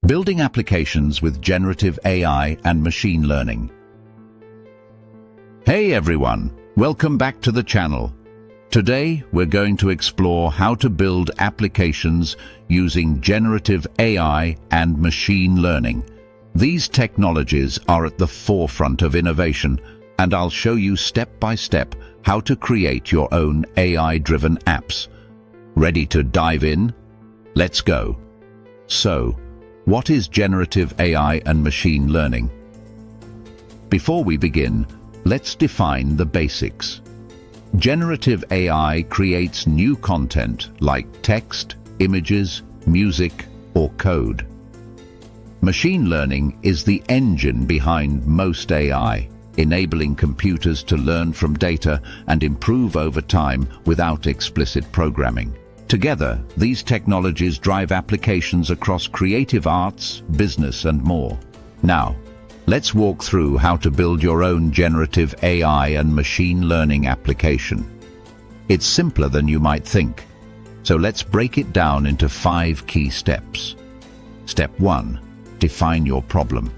Building applications with generative AI and machine learning. Hey everyone, welcome back to the channel. Today we're going to explore how to build applications using generative AI and machine learning. These technologies are at the forefront of innovation, and I'll show you step by step how to create your own AI-driven apps. Ready to dive in? Let's go. So, what is generative AI and machine learning? Before we begin, let's define the basics. Generative AI creates new content like text, images, music, or code. Machine learning is the engine behind most AI, enabling computers to learn from data and improve over time without explicit programming. Together, these technologies drive applications across creative arts, business, and more. Now, let's walk through how to build your own generative AI and machine learning application. It's simpler than you might think. So let's break it down into 5 key steps. Step 1. Define your problem.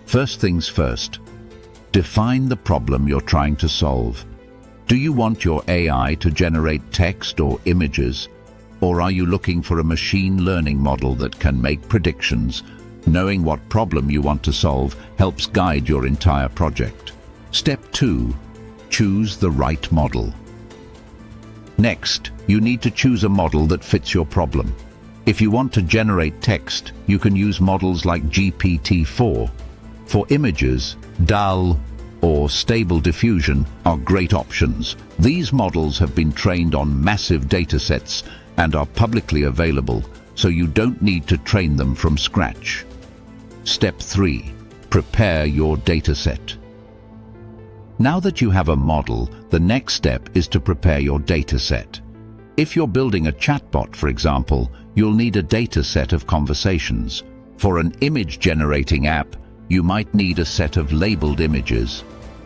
First things first. Define the problem you're trying to solve. Do you want your AI to generate text or images, or are you looking for a machine learning model that can make predictions? Knowing what problem you want to solve helps guide your entire project. Step 2. Choose the right model. Next, you need to choose a model that fits your problem. If you want to generate text, you can use models like GPT-4. For images, DALL or Stable Diffusion are great options. These models have been trained on massive datasets and are publicly available, so you don't need to train them from scratch. Step 3. Prepare your dataset. Now that you have a model, the next step is to prepare your dataset. If you're building a chatbot, for example, you'll need a dataset of conversations. For an image-generating app, you might need a set of labeled images.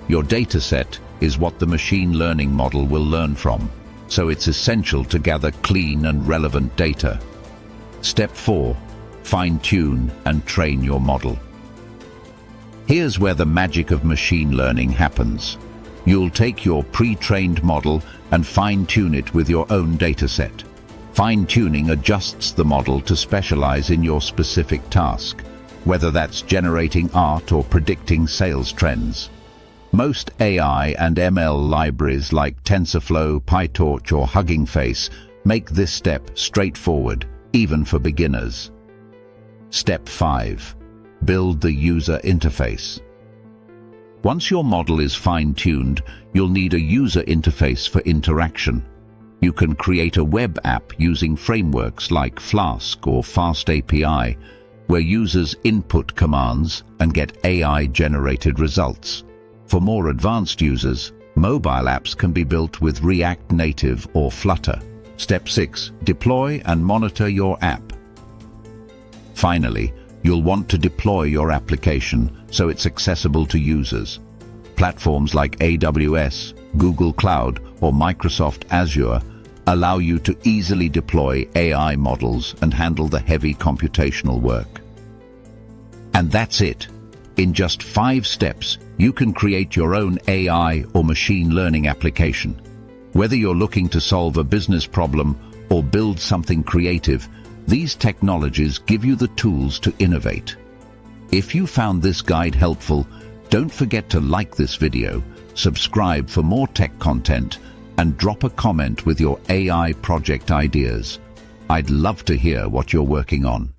Your dataset is what the machine learning model will learn from, so it's essential to gather clean and relevant data. Step 4. Fine-tune and train your model. Here's where the magic of machine learning happens. You'll take your pre-trained model and fine-tune it with your own dataset. Fine-tuning adjusts the model to specialize in your specific task, whether that's generating art or predicting sales trends. Most AI and ML libraries like TensorFlow, PyTorch, or Hugging Face make this step straightforward, even for beginners. Step 5. Build the user interface. Once your model is fine-tuned, you'll need a user interface for interaction. You can create a web app using frameworks like Flask or FastAPI, where users input commands and get AI-generated results. For more advanced users, mobile apps can be built with React Native or Flutter. Step 6. Deploy and monitor your app. Finally, you'll want to deploy your application so it's accessible to users. Platforms like AWS, Google Cloud, or Microsoft Azure allow you to easily deploy AI models and handle the heavy computational work. And that's it. In just 5 steps, you can create your own AI or machine learning application. Whether you're looking to solve a business problem or build something creative, these technologies give you the tools to innovate. If you found this guide helpful, don't forget to like this video, subscribe for more tech content, and drop a comment with your AI project ideas. I'd love to hear what you're working on.